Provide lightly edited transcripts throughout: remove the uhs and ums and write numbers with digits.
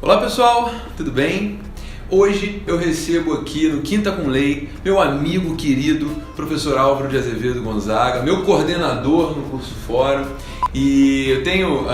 Olá pessoal, tudo bem? Hoje eu recebo aqui no Quinta com Lei meu amigo querido, professor Álvaro de Azevedo Gonzaga, meu coordenador no curso Fórum. E eu tenho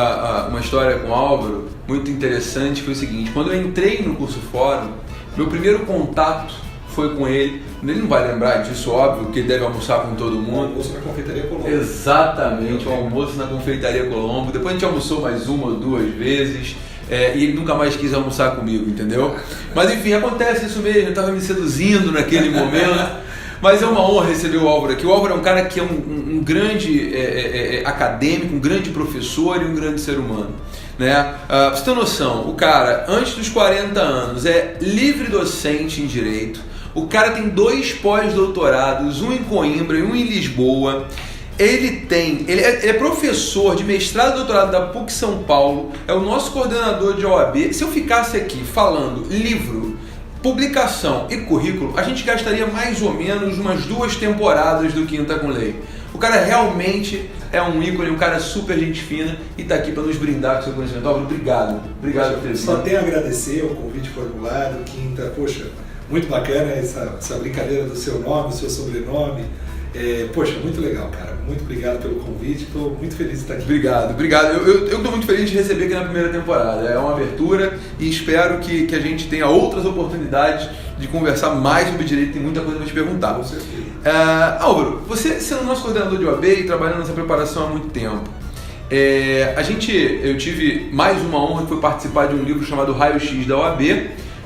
uma história com o Álvaro muito interessante, foi o seguinte: quando eu entrei no curso Fórum, meu primeiro contato foi com ele. Ele não vai lembrar disso, óbvio, porque ele deve almoçar com todo mundo. O almoço na Confeitaria Colombo. Exatamente, o almoço na Confeitaria Colombo. Depois a gente almoçou mais uma ou duas vezes. E ele nunca mais quis almoçar comigo, entendeu? Mas enfim, acontece isso mesmo, eu estava me seduzindo naquele momento. Mas é uma honra receber o Álvaro aqui. O Álvaro é um cara que é um grande acadêmico, um grande professor e um grande ser humano, né? Pra você ter noção, o cara, antes dos 40 anos, é livre docente em Direito. O cara tem 2 pós-doutorados, um em Coimbra e um em Lisboa. Ele é professor de mestrado e doutorado da PUC São Paulo, é o nosso coordenador de OAB. Se eu ficasse aqui falando livro, publicação e currículo, a gente gastaria mais ou menos umas 2 temporadas do Quinta com Lei. O cara realmente é um ícone, um cara super gente fina e está aqui para nos brindar com seu conhecimento. Álvaro, obrigado por ter vindo. Só tenho a agradecer o convite formulado, Quinta. Poxa, muito bacana essa brincadeira do seu nome, do seu sobrenome. Poxa, muito legal, cara. Muito obrigado pelo convite. Estou muito feliz de estar aqui. Obrigado. Eu estou muito feliz de receber aqui na primeira temporada. É uma abertura e espero que a gente tenha outras oportunidades de conversar mais sobre direito. Tem muita coisa para te perguntar. Com certeza. Álvaro, você sendo nosso coordenador de OAB e trabalhando nessa preparação há muito tempo, eu tive mais uma honra, que foi participar de um livro chamado Raio X da OAB,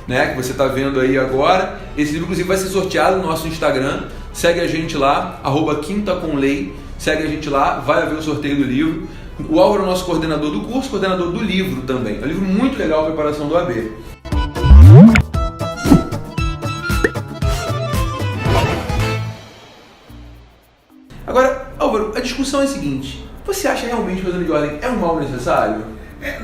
né, que você está vendo aí agora. Esse livro, inclusive, vai ser sorteado no nosso Instagram. Segue a gente lá, @quintacomlei. Segue a gente lá, vai haver o sorteio do livro. O Álvaro é o nosso coordenador do curso, coordenador do livro também. É um livro muito legal, a preparação do AB. Agora, Álvaro, a discussão é a seguinte: você acha realmente que o exame de ordem é um mal necessário?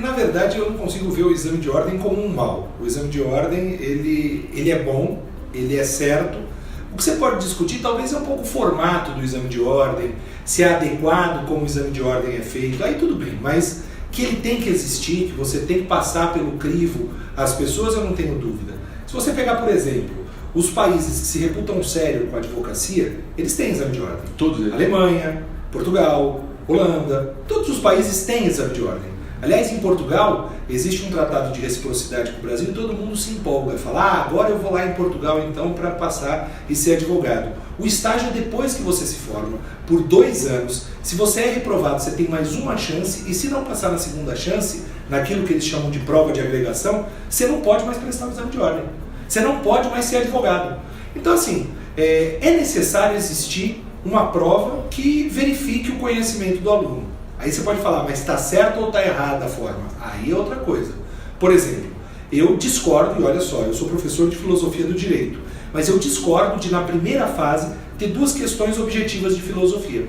Na verdade, eu não consigo ver o exame de ordem como um mal. O exame de ordem, ele é bom, ele é certo. O que você pode discutir talvez é um pouco o formato do exame de ordem, se é adequado como o exame de ordem é feito, aí tudo bem, mas que ele tem que existir, que você tem que passar pelo crivo as pessoas, eu não tenho dúvida. Se você pegar, por exemplo, os países que se reputam sério com a advocacia, eles têm exame de ordem. Todos eles. Alemanha, Portugal, Holanda, todos os países têm exame de ordem. Aliás, em Portugal, existe um tratado de reciprocidade com o Brasil e todo mundo se empolga, fala, agora eu vou lá em Portugal então para passar e ser advogado. O estágio é depois que você se forma, por 2 anos. Se você é reprovado, você tem mais uma chance, e se não passar na segunda chance, naquilo que eles chamam de prova de agregação, você não pode mais prestar o exame de ordem. Você não pode mais ser advogado. Então, assim, é necessário existir uma prova que verifique o conhecimento do aluno. Aí você pode falar, mas está certo ou está errada a forma? Aí é outra coisa. Por exemplo, eu discordo, e olha só, eu sou professor de filosofia do direito, mas eu discordo de, na primeira fase, ter 2 questões objetivas de filosofia.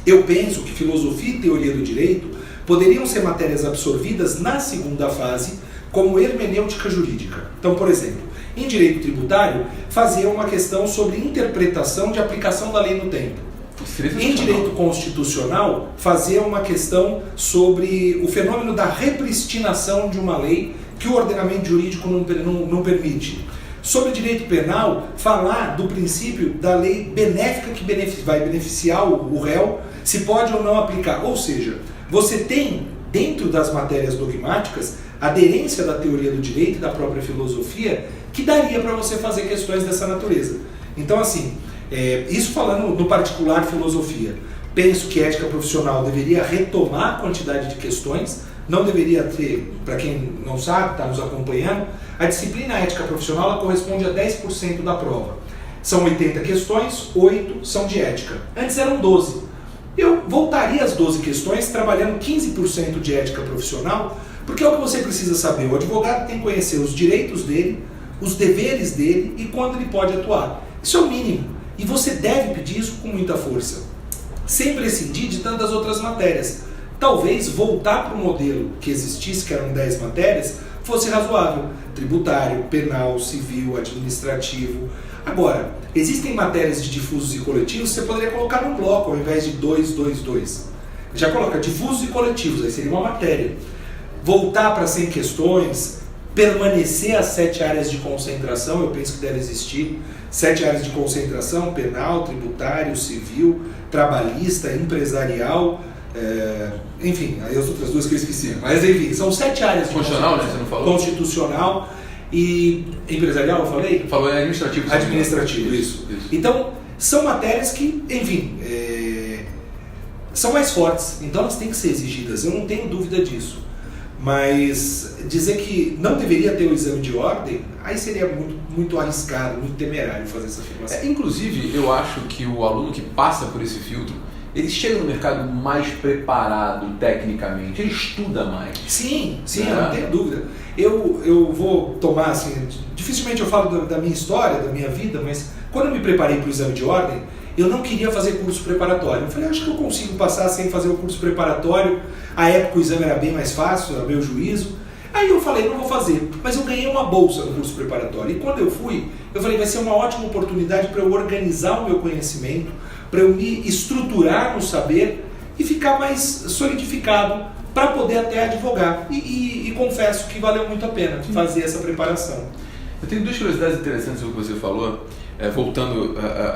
Eu penso que filosofia e teoria do direito poderiam ser matérias absorvidas na segunda fase, como hermenêutica jurídica. Então, por exemplo, em direito tributário, fazer uma questão sobre interpretação de aplicação da lei no tempo. Em direito constitucional, fazer uma questão sobre o fenômeno da repristinação de uma lei que o ordenamento jurídico não permite. Sobre direito penal, falar do princípio da lei benéfica que vai beneficiar o réu, se pode ou não aplicar. Ou seja, você tem, dentro das matérias dogmáticas, aderência da teoria do direito e da própria filosofia, que daria para você fazer questões dessa natureza. Então, assim, isso falando no particular filosofia, penso que ética profissional deveria retomar a quantidade de questões, não deveria ter, para quem não sabe, está nos acompanhando, a disciplina ética profissional ela corresponde a 10% da prova. São 80 questões, 8 são de ética. Antes eram 12. Eu voltaria às 12 questões, trabalhando 15% de ética profissional, porque é o que você precisa saber. O advogado tem que conhecer os direitos dele, os deveres dele e quando ele pode atuar. Isso é o mínimo. E você deve pedir isso com muita força, sem prescindir de tantas outras matérias. Talvez voltar para o modelo que existisse, que eram 10 matérias, fosse razoável. Tributário, penal, civil, administrativo. Agora, existem matérias de difusos e coletivos, você poderia colocar num bloco ao invés de 2, 2, 2. Já coloca difusos e coletivos, aí seria uma matéria. Voltar para 100 questões, permanecer as 7 áreas de concentração. Eu penso que deve existir 7 áreas de concentração: penal, tributário, civil, trabalhista, empresarial, enfim, aí as outras 2 que eu esqueci. Mas enfim, são 7 áreas de constitucional, né? Você não falou? Constitucional e empresarial, eu falei? Falou em administrativo. Administrativo, isso. Então, são matérias que, enfim, são mais fortes, então elas têm que ser exigidas, eu não tenho dúvida disso. Mas dizer que não deveria ter o exame de ordem, aí seria muito arriscado, muito temerário fazer essa afirmação. Inclusive, eu acho que o aluno que passa por esse filtro, ele chega no mercado mais preparado tecnicamente, ele estuda mais. Sim, eu não tenho dúvida. Eu vou tomar, assim, dificilmente eu falo da minha história, da minha vida, mas quando eu me preparei para o exame de ordem, eu não queria fazer curso preparatório. Eu falei, acho que eu consigo passar sem fazer o curso preparatório. À época o exame era bem mais fácil, era meu juízo. Aí eu falei, não vou fazer. Mas eu ganhei uma bolsa no curso preparatório. E quando eu fui, eu falei, vai ser uma ótima oportunidade para eu organizar o meu conhecimento, para eu me estruturar no saber e ficar mais solidificado para poder até advogar. E confesso que valeu muito a pena fazer essa preparação. Eu tenho 2 curiosidades interessantes sobre o que você falou. Voltando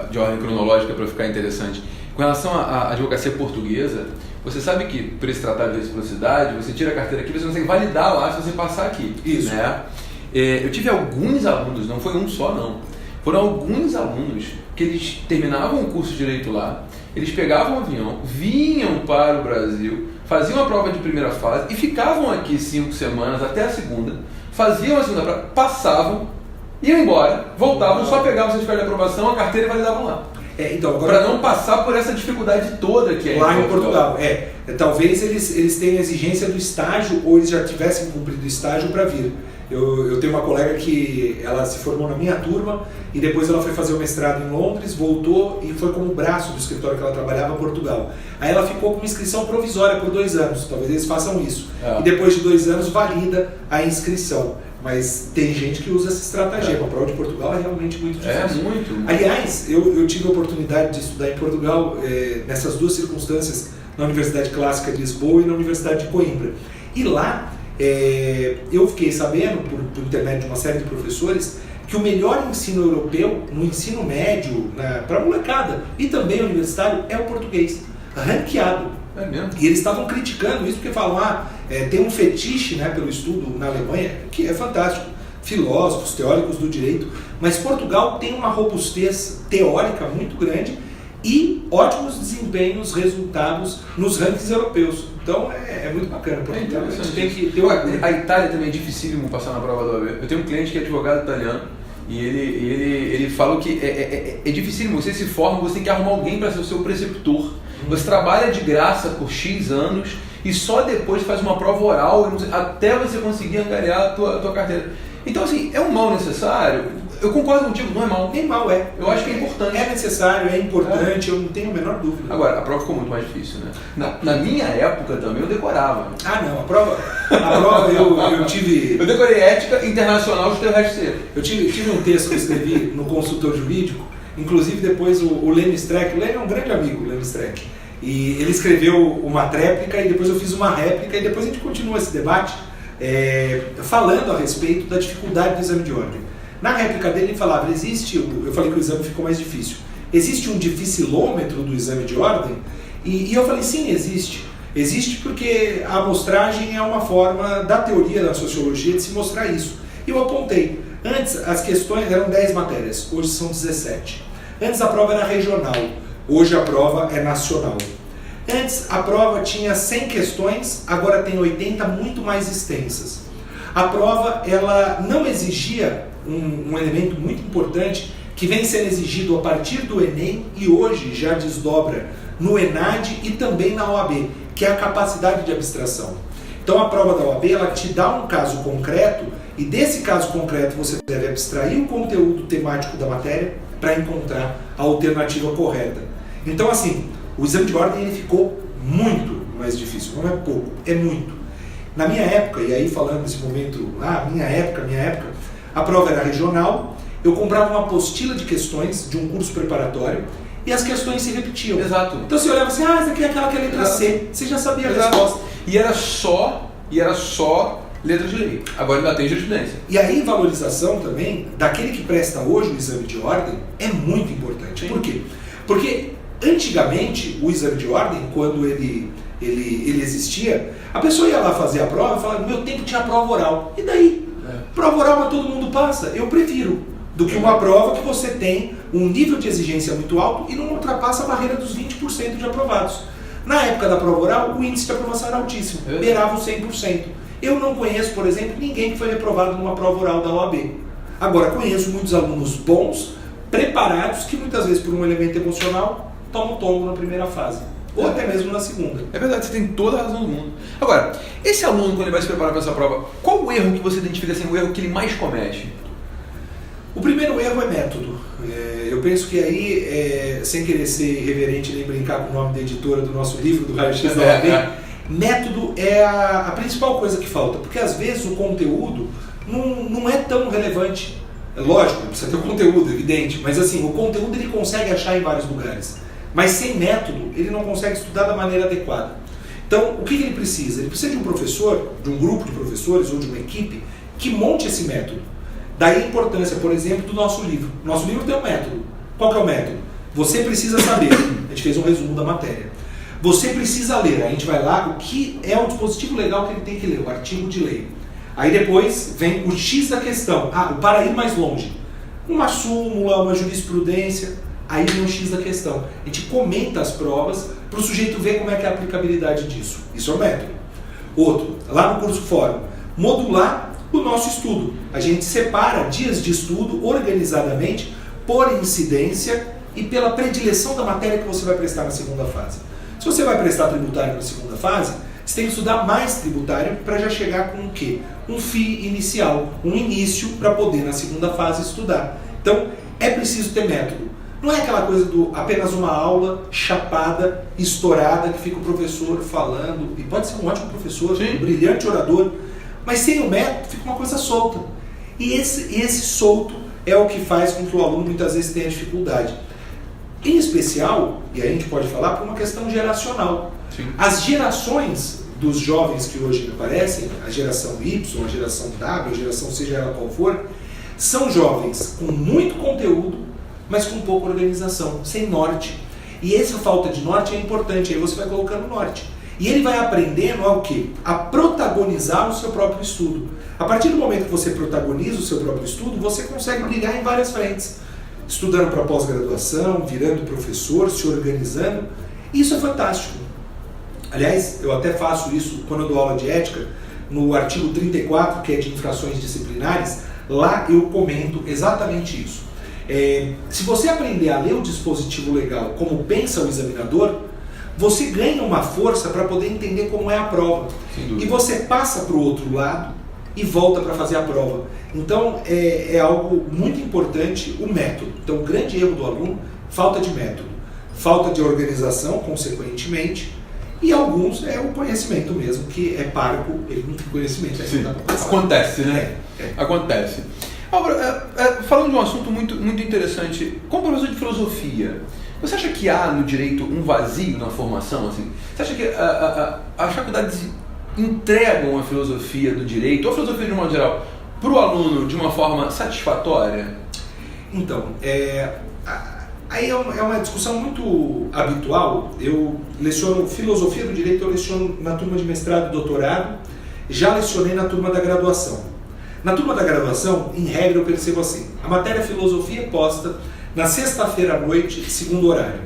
de ordem cronológica para ficar interessante, com relação à advocacia portuguesa, você sabe que por esse tratado de reciprocidade, você tira a carteira aqui, você consegue validar lá se você passar aqui. Isso. Né? Eu tive alguns alunos, não foi um só não, foram alguns alunos que eles terminavam o curso de Direito lá, eles pegavam um avião, vinham para o Brasil, faziam a prova de primeira fase e ficavam aqui 5 semanas até a segunda, faziam a segunda prova, passavam, iam embora, voltavam, só pegavam o certificado de aprovação, a carteira e validavam lá. Então, para não passar por essa dificuldade toda que é lá em Portugal. Talvez eles tenham a exigência do estágio ou eles já tivessem cumprido o estágio para vir. Eu tenho uma colega que ela se formou na minha turma e depois ela foi fazer o mestrado em Londres, voltou e foi como braço do escritório que ela trabalhava em Portugal. Aí ela ficou com uma inscrição provisória por 2 anos, talvez eles façam isso. E depois de 2 anos valida a inscrição. Mas tem gente que usa essa estratégia. A prova de Portugal é realmente muito difícil. Muito. Aliás, eu tive a oportunidade de estudar em Portugal nessas 2 circunstâncias, na Universidade Clássica de Lisboa e na Universidade de Coimbra. E lá, eu fiquei sabendo, por intermédio de uma série de professores, que o melhor ensino europeu, no ensino médio, para a molecada e também universitário, é o português, ranqueado. É mesmo? E eles estavam criticando isso porque falam, tem um fetiche, né, pelo estudo na Alemanha, que é fantástico, filósofos, teóricos do direito, mas Portugal tem uma robustez teórica muito grande e ótimos desempenhos, resultados nos rankings europeus. Então é muito bacana. Portugal, a gente tem que ter a Itália também é dificílimo passar na prova da OAB. Eu tenho um cliente que é advogado italiano e ele falou que é dificílimo. Você se forma, você tem que arrumar alguém para ser o seu preceptor. Você trabalha de graça por X anos e só depois faz uma prova oral até você conseguir angariar a tua carteira. Então, assim, é um mal necessário? Eu concordo contigo, não é mal. Nem mal é. Eu acho que é importante. É necessário, é importante, eu não tenho a menor dúvida. Agora, a prova ficou muito mais difícil, né? Na minha época também eu decorava. Não, a prova eu tive... Eu decorei ética internacional de terrestre. Eu tive um texto que eu escrevi no Consultor Jurídico, inclusive depois o Leme Streck, o Leme é um grande amigo, o Leme Streck, e ele escreveu uma tréplica e depois eu fiz uma réplica e depois a gente continua esse debate falando a respeito da dificuldade do exame de ordem. Na réplica dele ele falava, eu falei que o exame ficou mais difícil, existe um dificilômetro do exame de ordem? E eu falei, sim, existe. Existe porque a amostragem é uma forma da teoria da sociologia de se mostrar isso. E eu apontei, antes as questões eram 10 matérias, hoje são 17. Antes a prova era regional, hoje a prova é nacional. Antes a prova tinha 100 questões, agora tem 80, muito mais extensas. A prova ela não exigia um elemento muito importante que vem sendo exigido a partir do Enem e hoje já desdobra no ENAD e também na OAB, que é a capacidade de abstração. Então a prova da OAB ela te dá um caso concreto e desse caso concreto você deve abstrair o conteúdo temático da matéria para encontrar a alternativa correta. Então assim, o exame de ordem ele ficou muito mais difícil, não é pouco, é muito. Na minha época, e aí falando nesse momento, minha época, a prova era regional, eu comprava uma apostila de questões de um curso preparatório e as questões se repetiam. Exato. Então você olhava assim, essa aqui é aquela que é a letra C, você já sabia a resposta. E era só letra de lei. Agora ainda tem jurisprudência. E a valorização também daquele que presta hoje o exame de ordem é muito importante. Por quê? Porque antigamente o exame de ordem, quando ele existia, a pessoa ia lá fazer a prova e falava, no meu tempo tinha prova oral. E daí? Prova oral, mas todo mundo passa. Eu prefiro do que uma prova que você tem um nível de exigência muito alto e não ultrapassa a barreira dos 20% de aprovados. Na época da prova oral, o índice de aprovação era altíssimo, beirava o 100%. Eu não conheço, por exemplo, ninguém que foi reprovado numa prova oral da OAB. Agora, conheço muitos alunos bons, preparados, que muitas vezes por um elemento emocional tomam tombo na primeira fase. Ou até mesmo na segunda. É verdade, você tem toda a razão do mundo. Agora, esse aluno, quando ele vai se preparar para essa prova, qual o erro que você identifica assim, o erro que ele mais comete? O primeiro erro é método. Eu penso que aí, sem querer ser irreverente nem brincar com o nome da editora do nosso livro, do Raio X da OAB, método é a principal coisa que falta. Porque às vezes o conteúdo não é tão relevante. É lógico, precisa ter o conteúdo, evidente, mas assim, o conteúdo ele consegue achar em vários lugares. Mas sem método, ele não consegue estudar da maneira adequada. Então, o que ele precisa? Ele precisa de um professor, de um grupo de professores ou de uma equipe que monte esse método. Daí a importância, por exemplo, do nosso livro. Nosso livro tem um método. Qual que é o método? Você precisa saber. A gente fez um resumo da matéria. Você precisa ler. A gente vai lá, o que é o dispositivo legal que ele tem que ler, o artigo de lei. Aí depois vem o X da questão. O para ir mais longe. Uma súmula, uma jurisprudência. Aí vem o X da questão. A gente comenta as provas para o sujeito ver como é que é a aplicabilidade disso. Isso é o método. Outro, lá no curso fórum, modular o nosso estudo. A gente separa dias de estudo organizadamente por incidência e pela predileção da matéria que você vai prestar na segunda fase. Se você vai prestar tributário na segunda fase, você tem que estudar mais tributário para já chegar com o quê? Um FII inicial, um início para poder na segunda fase estudar. Então, é preciso ter método. Não é aquela coisa do apenas uma aula chapada, estourada, que fica o professor falando, e pode ser um ótimo professor, um brilhante orador, mas sem o método fica uma coisa solta. E esse solto é o que faz com que o aluno muitas vezes tenha dificuldade. Em especial, e aí a gente pode falar por uma questão geracional. Sim. As gerações dos jovens que hoje aparecem, a geração Y, a geração W, a geração seja ela qual for, são jovens com muito conteúdo, mas com pouca organização, sem norte. E essa falta de norte é importante, aí você vai colocando norte. E ele vai aprendendo a o quê? A protagonizar o seu próprio estudo. A partir do momento que você protagoniza o seu próprio estudo, você consegue brilhar em várias frentes. Estudando para pós-graduação, virando professor, se organizando. Isso é fantástico. Aliás, eu até faço isso quando eu dou aula de ética, no artigo 34, que é de infrações disciplinares, lá eu comento exatamente isso. Se você aprender a ler o dispositivo legal como pensa o examinador, você ganha uma força para poder entender como é a prova. E você passa para o outro lado e volta para fazer a prova. Então é algo muito importante o método. Então o grande erro do aluno, falta de método, falta de organização, consequentemente, e alguns é o conhecimento mesmo, que é parco, ele não tem conhecimento. Acontece, né? Acontece. Agora, falando de um assunto muito, muito interessante, como professor de filosofia, você acha que há no direito um vazio na formação? Assim? Você acha que as faculdades entregam a filosofia do direito, ou a filosofia de um modo geral, para o aluno de uma forma satisfatória? Então, aí é uma discussão muito habitual. Eu leciono filosofia do direito, eu leciono na turma de mestrado e doutorado, já lecionei na turma da graduação. Na turma da graduação, em regra, eu percebo assim: a matéria filosofia é posta na sexta-feira à noite, segundo horário.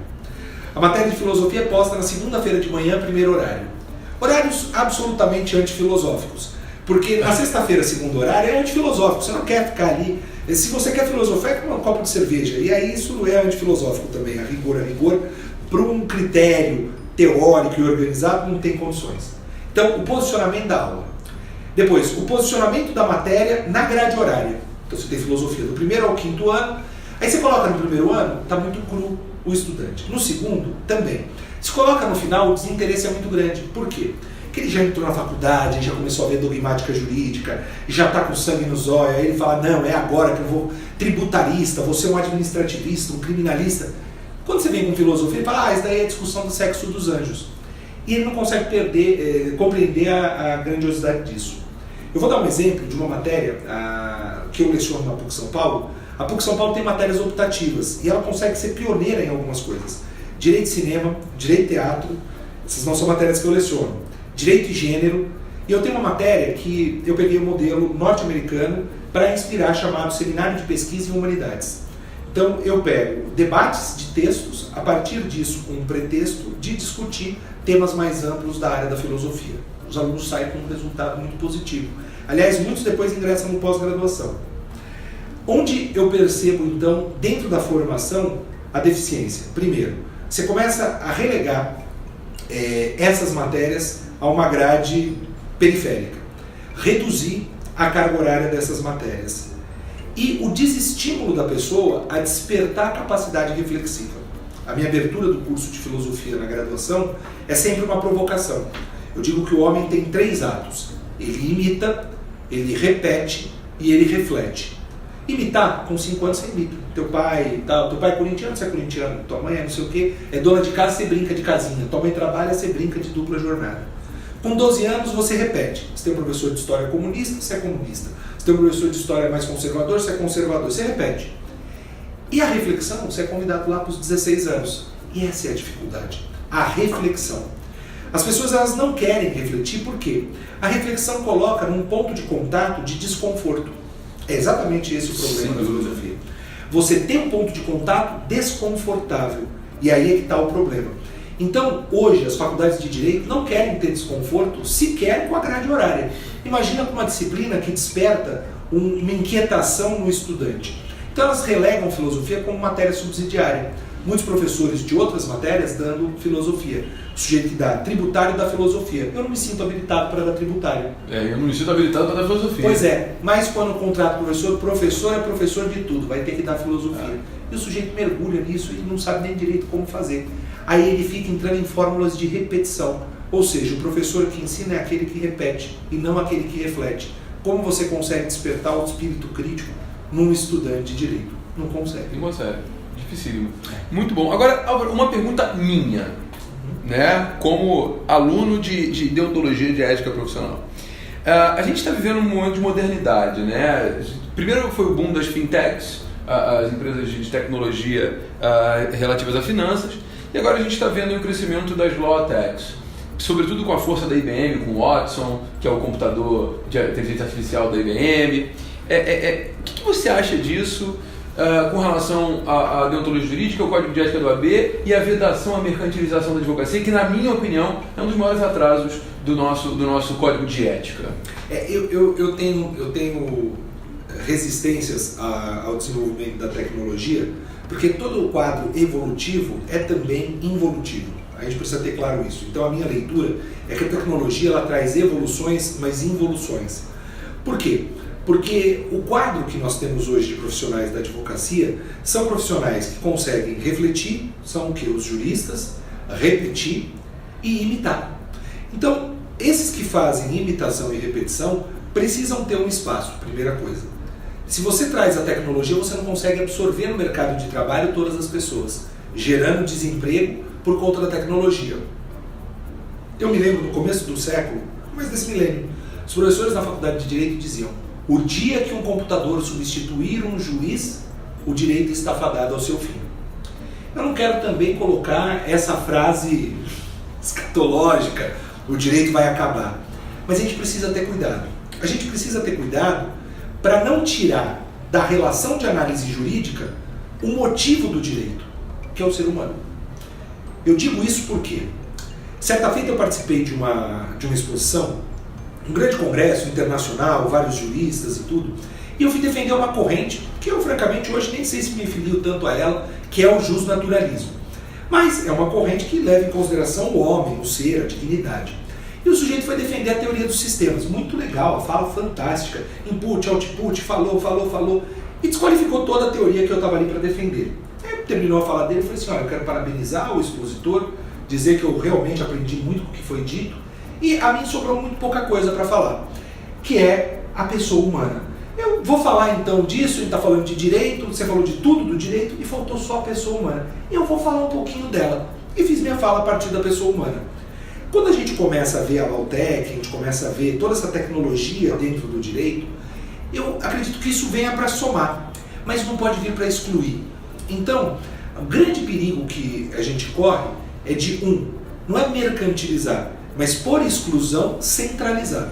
A matéria de filosofia é posta na segunda-feira de manhã, primeiro horário. Horários absolutamente antifilosóficos. Porque na sexta-feira, segundo horário, é antifilosófico. Você não quer ficar ali. Se você quer filosofar, é com um copo de cerveja. E aí isso é antifilosófico também. A rigor, para um critério teórico e organizado, não tem condições. Então, o posicionamento da aula. Depois, o posicionamento da matéria na grade horária. Então você tem filosofia do primeiro ao quinto ano. Aí você coloca no primeiro ano, está muito cru o estudante. No segundo, também. Se coloca no final, o desinteresse é muito grande. Por quê? Porque ele já entrou na faculdade, já começou a ver dogmática jurídica, já está com sangue nos olhos, aí ele fala, não, é agora que eu vou tributarista, vou ser um administrativista, um criminalista. Quando você vem com filosofia, ele fala, isso daí é a discussão do sexo dos anjos. E ele não consegue compreender a grandiosidade disso. Eu vou dar um exemplo de uma matéria que eu leciono na PUC São Paulo. A PUC São Paulo tem matérias optativas e ela consegue ser pioneira em algumas coisas. Direito de cinema, direito de teatro, essas não são matérias que eu leciono. Direito de gênero. E eu tenho uma matéria que eu peguei um modelo norte-americano para inspirar, chamado Seminário de Pesquisa em Humanidades. Então eu pego debates de textos, a partir disso um pretexto de discutir temas mais amplos da área da filosofia. Os alunos saem com um resultado muito positivo. Aliás, muitos depois ingressam no pós-graduação. Onde eu percebo, então, dentro da formação, a deficiência? Primeiro, você começa a relegar essas matérias a uma grade periférica. Reduzir a carga horária dessas matérias. E o desestímulo da pessoa a despertar a capacidade reflexiva. A minha abertura do curso de filosofia na graduação é sempre uma provocação. Eu digo que o homem tem 3 atos. Ele imita, ele repete e ele reflete. Imitar, com 5 anos você imita. Teu pai é corintiano, você é corintiano. Tua mãe é não sei o quê, é dona de casa, você brinca de casinha. Tua mãe trabalha, você brinca de dupla jornada. Com 12 anos você repete. Você tem um professor de história comunista, você é comunista. Você tem um professor de história mais conservador, você é conservador. Você repete. E a reflexão, você é convidado lá para os 16 anos. E essa é a dificuldade. A reflexão. As pessoas elas não querem refletir, por quê? A reflexão coloca num ponto de contato de desconforto. É exatamente esse o problema da filosofia. Você tem um ponto de contato desconfortável. E aí é que está o problema. Então, hoje, as faculdades de Direito não querem ter desconforto sequer com a grade horária. Imagina com uma disciplina que desperta uma inquietação no estudante. Então, elas relegam filosofia como matéria subsidiária. Muitos professores de outras matérias dando filosofia. O sujeito que dá tributário da filosofia. Eu não me sinto habilitado para dar tributário. Eu não me sinto habilitado para dar filosofia. Pois é, mas quando contrata professor é professor de tudo, vai ter que dar filosofia. E o sujeito mergulha nisso e não sabe nem direito como fazer. Aí ele fica entrando em fórmulas de repetição. Ou seja, o professor que ensina é aquele que repete e não aquele que reflete. Como você consegue despertar o espírito crítico num estudante de direito? Não consegue. Não consegue. Dificílimo. Muito bom. Agora, Álvaro, uma pergunta minha, né? Como aluno de deontologia de ética profissional. A gente está vivendo um momento de modernidade, né? Primeiro foi o boom das fintechs, as empresas de tecnologia relativas a finanças, e agora a gente está vendo o crescimento das law techs, sobretudo com a força da IBM, com o Watson, que é o computador de inteligência artificial da IBM. O que você acha disso com relação à deontologia jurídica, ao Código de Ética do AB e a vedação à mercantilização da advocacia, que, na minha opinião, é um dos maiores atrasos do nosso Código de Ética? Eu tenho resistências ao desenvolvimento da tecnologia, porque todo o quadro evolutivo é também involutivo. A gente precisa ter claro isso. Então a minha leitura é que a tecnologia ela traz evoluções, mas involuções. Por quê? Porque o quadro que nós temos hoje de profissionais da advocacia são profissionais que conseguem refletir, são o que? Os juristas, repetir e imitar. Então, esses que fazem imitação e repetição precisam ter um espaço, primeira coisa. Se você traz a tecnologia, você não consegue absorver no mercado de trabalho todas as pessoas, gerando desemprego por conta da tecnologia. Eu me lembro, no começo do século, no começo desse milênio, os professores na faculdade de Direito diziam: o dia que um computador substituir um juiz, o direito está fadado ao seu fim. Eu não quero também colocar essa frase escatológica, o direito vai acabar. Mas a gente precisa ter cuidado. A gente precisa ter cuidado para não tirar da relação de análise jurídica o motivo do direito, que é o ser humano. Eu digo isso porque, certa feita eu participei de uma exposição, um grande congresso internacional, vários juristas e tudo, e eu fui defender uma corrente, que eu francamente hoje nem sei se me filio tanto a ela, que é o justnaturalismo. Mas é uma corrente que leva em consideração o homem, o ser, a dignidade. E o sujeito foi defender a teoria dos sistemas, muito legal, a fala fantástica, input, output, falou, e desqualificou toda a teoria que eu estava ali para defender. Aí terminou a fala dele e falei assim: olha, eu quero parabenizar o expositor, dizer que eu realmente aprendi muito com o que foi dito, e a mim sobrou muito pouca coisa para falar, que é a pessoa humana. Eu vou falar então disso, a gente está falando de direito, você falou de tudo do direito, e faltou só a pessoa humana. Eu vou falar um pouquinho dela, e fiz minha fala a partir da pessoa humana. Quando a gente começa a ver a Lautec, a gente começa a ver toda essa tecnologia dentro do direito, eu acredito que isso venha para somar, mas não pode vir para excluir. Então, o grande perigo que a gente corre é de não é mercantilizar, mas por exclusão centralizar.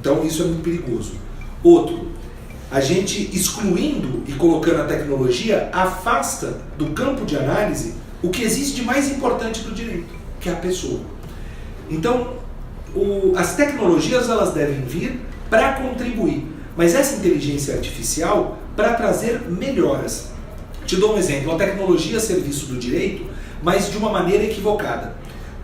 Então isso é muito perigoso. Outro, a gente excluindo e colocando a tecnologia afasta do campo de análise o que existe de mais importante do direito, que é a pessoa. Então, as tecnologias elas devem vir para contribuir, mas essa inteligência artificial para trazer melhoras. Te dou um exemplo, a tecnologia a serviço do direito, mas de uma maneira equivocada.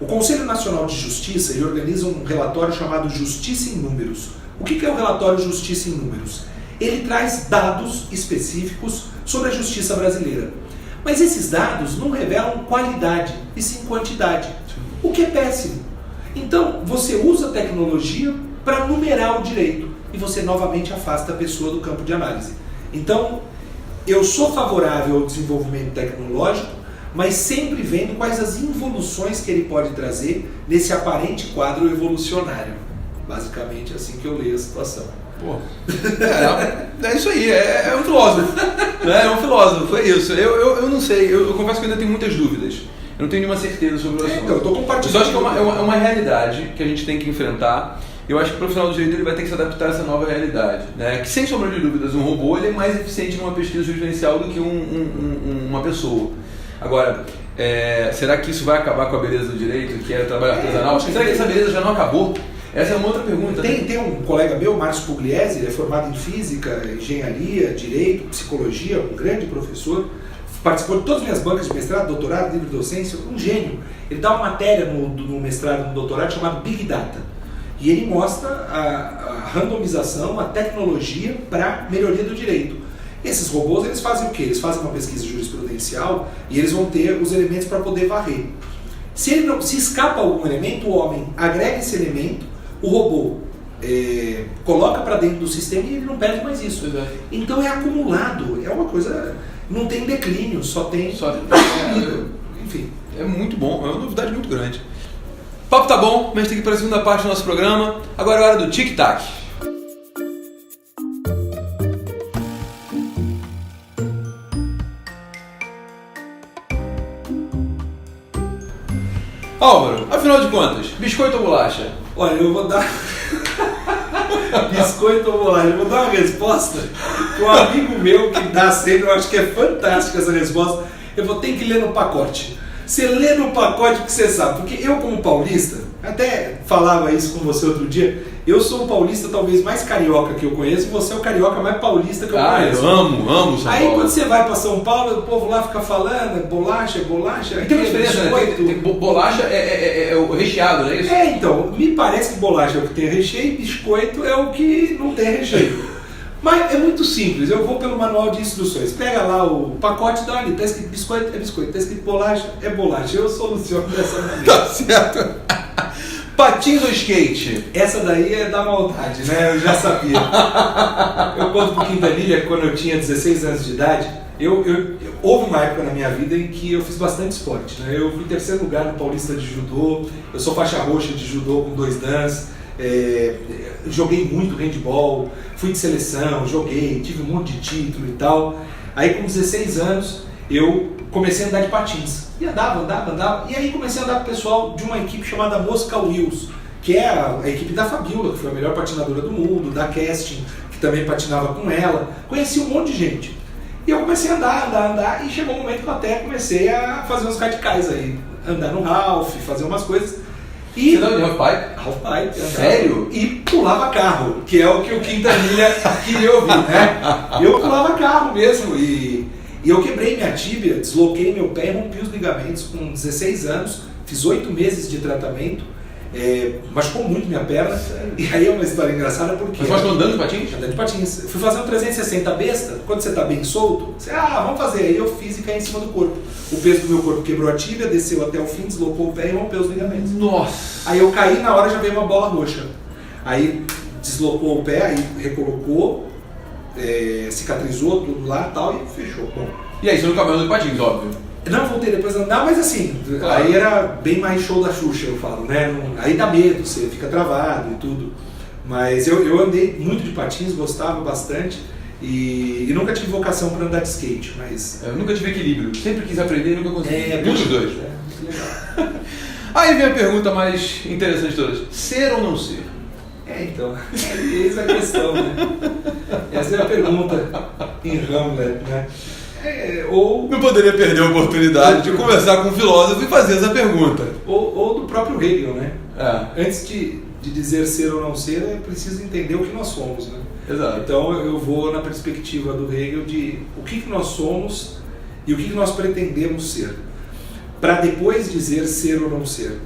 O Conselho Nacional de Justiça ele organiza um relatório chamado Justiça em Números. O que é o relatório Justiça em Números? Ele traz dados específicos sobre a justiça brasileira. Mas esses dados não revelam qualidade, e sim quantidade, o que é péssimo. Então, você usa a tecnologia para numerar o direito e você novamente afasta a pessoa do campo de análise. Então, eu sou favorável ao desenvolvimento tecnológico, mas sempre vendo quais as involuções que ele pode trazer nesse aparente quadro evolucionário. Basicamente é assim que eu leio a situação. Pô, é isso aí, é um filósofo, né? É um filósofo, é isso. Eu não sei, eu confesso que ainda tenho muitas dúvidas. Eu não tenho nenhuma certeza sobre o assunto. Então, eu estou compartilhando. Eu acho que é uma realidade que a gente tem que enfrentar. Eu acho que o profissional do direito ele vai ter que se adaptar a essa nova realidade, né? Que sem sombra de dúvidas um robô ele é mais eficiente numa pesquisa jurisprudencial do que uma pessoa. Agora, será que isso vai acabar com a beleza do direito, que é o trabalho artesanal? Será que essa beleza já não acabou? Essa é uma outra pergunta. Tem um colega meu, Márcio Pugliese, ele é formado em física, engenharia, direito, psicologia, um grande professor, participou de todas as minhas bancas de mestrado, doutorado, livre docência, um gênio. Ele dá uma matéria no mestrado, no doutorado, chamado Big Data. E ele mostra a randomização, a tecnologia para melhoria do direito. Esses robôs, eles fazem o quê? Eles fazem uma pesquisa jurisprudencial e eles vão ter os elementos para poder varrer. Se escapa algum elemento, o homem agrega esse elemento, o robô coloca para dentro do sistema e ele não perde mais isso. Então é acumulado, é uma coisa, não tem declínio, só tem... Enfim. É muito bom, é uma novidade muito grande. O papo tá bom, mas tem que ir para a segunda parte do nosso programa. Agora é a hora do tic-tac. Álvaro, afinal de contas, biscoito ou bolacha? Olha, eu vou dar... Biscoito ou bolacha? Eu vou dar uma resposta que um amigo meu que dá sempre, eu acho que é fantástica essa resposta. Eu vou ter que ler no pacote. Você lê no pacote que você sabe, porque eu como paulista, até falava isso com você outro dia, eu sou o paulista talvez mais carioca que eu conheço e você é o carioca mais paulista que eu conheço. Eu amo São Paulo. Aí quando você vai para São Paulo, o povo lá fica falando, bolacha. E tem uma diferença, né? Bolacha é o recheado, não é isso? Então, me parece que bolacha é o que tem recheio e biscoito é o que não tem recheio. Mas é muito simples, eu vou pelo manual de instruções. Pega lá o pacote, dá ali, tá escrito biscoito, é biscoito, tá escrito bolacha, é bolacha. Eu soluciono dessa maneira. Tá certo. Patins ou skate? Essa daí é da maldade, né? Eu já sabia. Eu conto pro Quintanilha que quando eu tinha 16 anos de idade, houve uma época na minha vida em que eu fiz bastante esporte, né? Eu fui em terceiro lugar no Paulista de Judô, eu sou faixa roxa de judô com 2 dans. Joguei muito handball, fui de seleção, joguei, tive um monte de título e tal. Aí com 16 anos eu comecei a andar de patins. E andava. E aí comecei a andar com o pessoal de uma equipe chamada Mosca Wheels, que é a equipe da Fabiola, que foi a melhor patinadora do mundo, da Casting, que também patinava com ela. Conheci um monte de gente. E eu comecei a andar, e chegou um momento que eu até comecei a fazer uns radicais aí. Andar no Ralph, fazer umas coisas. E você andava de half-pipe? Half-pipe. Sério? E pulava carro, que é o que o Quintanilha queria ouvir, né? Eu pulava carro mesmo e eu quebrei minha tíbia, desloquei meu pé e rompi os ligamentos com 16 anos, fiz 8 meses de tratamento, machucou muito minha perna. E aí é uma história engraçada porque... Você machucou andando de patins? Andando de patins. Fui fazer um 360 besta, quando você tá bem solto, você, vamos fazer. Aí eu fiz e caí em cima do corpo. O peso do meu corpo quebrou a tíbia, desceu até o fim, deslocou o pé e rompeu os ligamentos. Nossa! Aí eu caí, na hora já veio uma bola roxa. Aí deslocou o pé, aí recolocou, cicatrizou tudo lá e tal, e fechou. Bom. E aí, você nunca mais andou de patins, óbvio? Não voltei depois a andar, mas assim, aí era bem mais show da Xuxa, eu falo, né? Aí dá medo, você fica travado e tudo. Mas eu andei muito de patins, gostava bastante e nunca tive vocação para andar de skate, mas... Eu nunca tive equilíbrio, sempre quis aprender e nunca consegui. Dos dois. Muito legal. Aí vem a pergunta mais interessante de todas: ser ou não ser? Então, eis a questão, né? Essa é a pergunta em Hamlet, né? Ou não poderia perder a oportunidade de conversar com um filósofo e fazer essa pergunta. Ou do próprio Hegel, né? Antes de dizer ser ou não ser, é preciso entender o que nós somos, né? Exato. Então eu vou na perspectiva do Hegel de o que nós somos e o que nós pretendemos ser, para depois dizer ser ou não ser.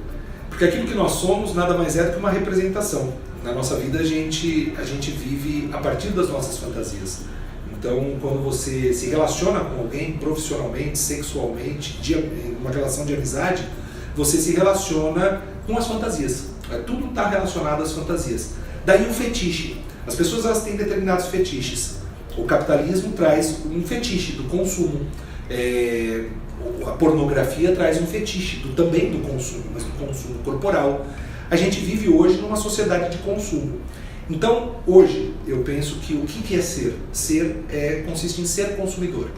Porque aquilo que nós somos nada mais é do que uma representação. Na nossa vida a gente vive a partir das nossas fantasias. Então, quando você se relaciona com alguém profissionalmente, sexualmente, em uma relação de amizade, você se relaciona com as fantasias. Tudo está relacionado às fantasias. Daí o fetiche. As pessoas elas têm determinados fetiches. O capitalismo traz um fetiche do consumo. A pornografia traz um fetiche também do consumo, mas do consumo corporal. A gente vive hoje numa sociedade de consumo. Então, hoje, eu penso que o que é ser? Ser consiste em ser consumidor.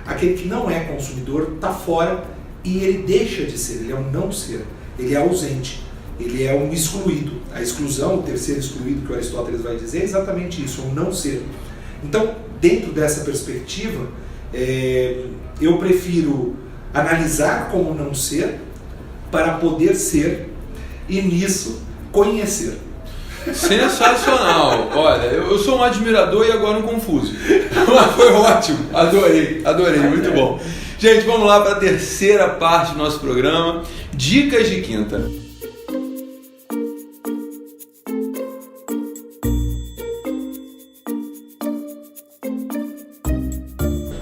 Aquele que não é consumidor está fora e ele deixa de ser, ele é um não ser, ele é ausente, ele é um excluído. A exclusão, o terceiro excluído que o Aristóteles vai dizer, é exatamente isso, é um não ser. Então, dentro dessa perspectiva, eu prefiro analisar como não ser para poder ser e nisso conhecer. Sensacional! Olha, eu sou um admirador e agora um confuso. Mas foi ótimo, adorei, muito bom. Gente, vamos lá para a terceira parte do nosso programa, Dicas de Quinta.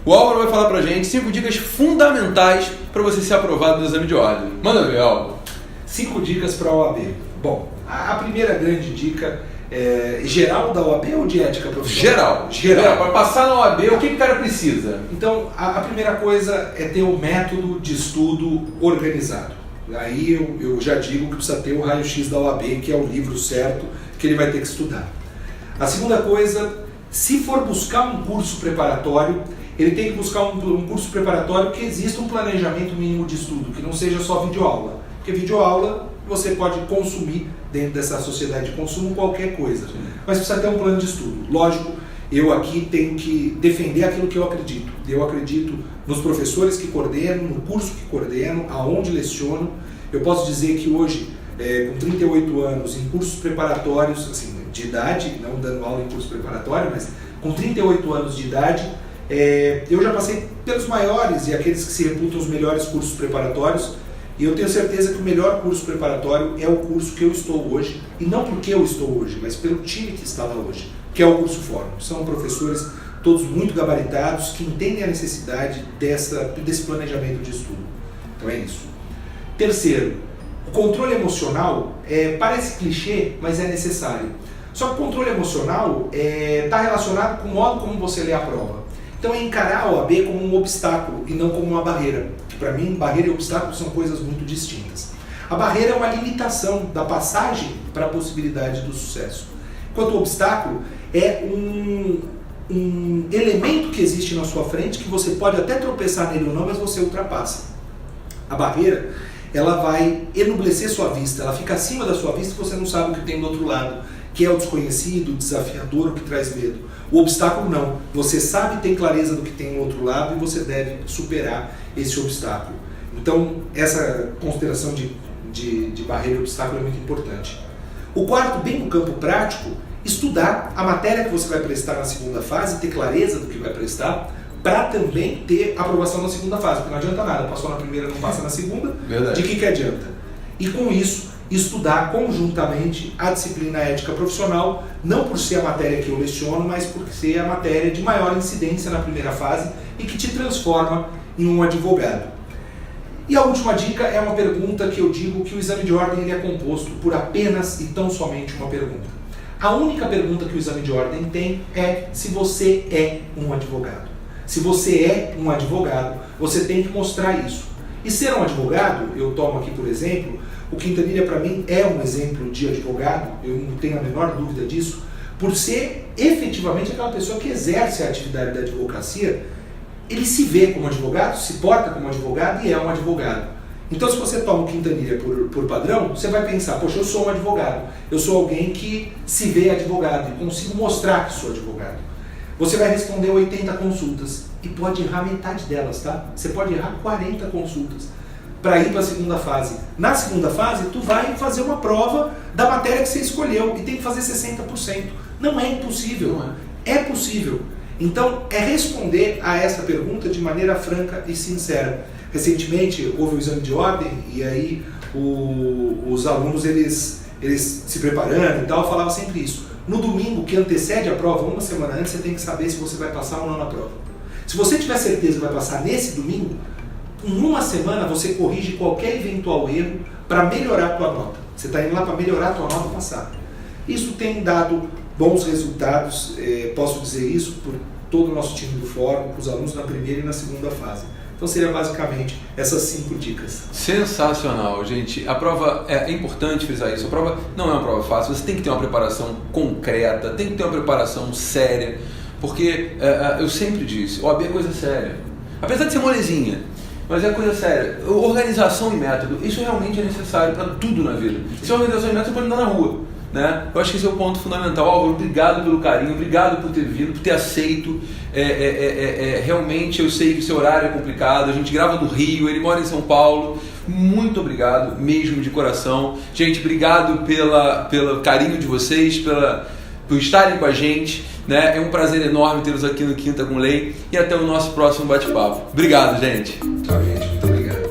O Álvaro vai falar pra gente 5 dicas fundamentais para você ser aprovado no exame de ordem. Manda ver, Álvaro. 5 dicas para a OAB. Bom, a primeira grande dica é geral da OAB ou de ética profissional? Geral. Para passar na OAB, o que o cara precisa? Então, a primeira coisa é ter um método de estudo organizado. Aí eu já digo que precisa ter o raio-x da OAB, que é o livro certo que ele vai ter que estudar. A segunda coisa, se for buscar um curso preparatório, ele tem que buscar um curso preparatório que exista um planejamento mínimo de estudo, que não seja só videoaula. Porque videoaula você pode consumir dentro dessa sociedade de consumo qualquer coisa. Mas precisa ter um plano de estudo. Lógico, eu aqui tenho que defender aquilo que eu acredito. Eu acredito nos professores que coordeno, no curso que coordeno, aonde leciono. Eu posso dizer que hoje, com 38 anos, em cursos preparatórios, assim, de idade, não dando aula em curso preparatório, mas com 38 anos de idade, eu já passei pelos maiores e aqueles que se reputam os melhores cursos preparatórios. E eu tenho certeza que o melhor curso preparatório é o curso que eu estou hoje, e não porque eu estou hoje, mas pelo time que está lá hoje, que é o Curso Fórum. São professores todos muito gabaritados, que entendem a necessidade desse planejamento de estudo. Então é isso. Terceiro, o controle emocional parece clichê, mas é necessário. Só que o controle emocional está relacionado com o modo como você lê a prova. Então é encarar a OAB como um obstáculo e não como uma barreira. Para mim, barreira e obstáculo são coisas muito distintas. A barreira é uma limitação da passagem para a possibilidade do sucesso. Enquanto o obstáculo é um elemento que existe na sua frente, que você pode até tropeçar nele ou não, mas você ultrapassa. A barreira, ela vai enublecer sua vista, ela fica acima da sua vista e você não sabe o que tem do outro lado, que é o desconhecido, o desafiador, o que traz medo. O obstáculo não. Você sabe, tem clareza do que tem no outro lado e você deve superar esse obstáculo. Então, essa consideração de barreira e obstáculo é muito importante. O quarto, bem no campo prático, estudar a matéria que você vai prestar na segunda fase, ter clareza do que vai prestar, para também ter aprovação na segunda fase, porque não adianta nada, passou na primeira, não passa na segunda, Verdade. De que adianta? E com isso, estudar conjuntamente a disciplina ética profissional, não por ser a matéria que eu leciono, mas por ser a matéria de maior incidência na primeira fase e que te transforma em um advogado. E a última dica é uma pergunta que eu digo que o exame de ordem ele é composto por apenas e tão somente uma pergunta. A única pergunta que o exame de ordem tem é se você é um advogado. Se você é um advogado, você tem que mostrar isso. E ser um advogado, eu tomo aqui por exemplo, o Quintanilha para mim é um exemplo de advogado, eu não tenho a menor dúvida disso, por ser efetivamente aquela pessoa que exerce a atividade da advocacia. Ele se vê como advogado, se porta como advogado e é um advogado. Então se você toma o Quintanilha por padrão, você vai pensar, poxa, eu sou um advogado, eu sou alguém que se vê advogado e consigo mostrar que sou advogado. Você vai responder 80 consultas e pode errar metade delas, tá? Você pode errar 40 consultas para ir para a segunda fase. Na segunda fase, tu vai fazer uma prova da matéria que você escolheu e tem que fazer 60%. Não é impossível, não é? É possível. Então, é responder a essa pergunta de maneira franca e sincera. Recentemente, houve o exame de ordem e aí os alunos, eles se preparando e tal, falavam sempre isso. No domingo que antecede a prova, uma semana antes, você tem que saber se você vai passar ou não na prova. Se você tiver certeza que vai passar nesse domingo, em uma semana você corrige qualquer eventual erro para melhorar a tua nota. Você está indo lá para melhorar a tua nota e passar. Isso tem dado bons resultados, posso dizer isso por todo o nosso time do fórum, com os alunos na primeira e na segunda fase. Então seria basicamente essas 5 dicas. Sensacional, gente. A prova, é importante frisar isso, a prova não é uma prova fácil, você tem que ter uma preparação concreta, tem que ter uma preparação séria, porque eu sempre disse, o OAB é coisa séria. Apesar de ser molezinha, mas é coisa séria. Organização e método, isso realmente é necessário para tudo na vida. Se organização e método, você pode andar na rua. Né? Eu acho que esse é o ponto fundamental. Álvaro, obrigado pelo carinho, obrigado por ter vindo, por ter aceito. Realmente eu sei que o seu horário é complicado, a gente grava no Rio, ele mora em São Paulo. Muito obrigado, mesmo de coração. Gente, obrigado pelo carinho de vocês, por estarem com a gente. Né? É um prazer enorme tê-los aqui no Quinta com Lei e até o nosso próximo bate-papo. Obrigado, gente. Tchau, gente. Muito obrigado.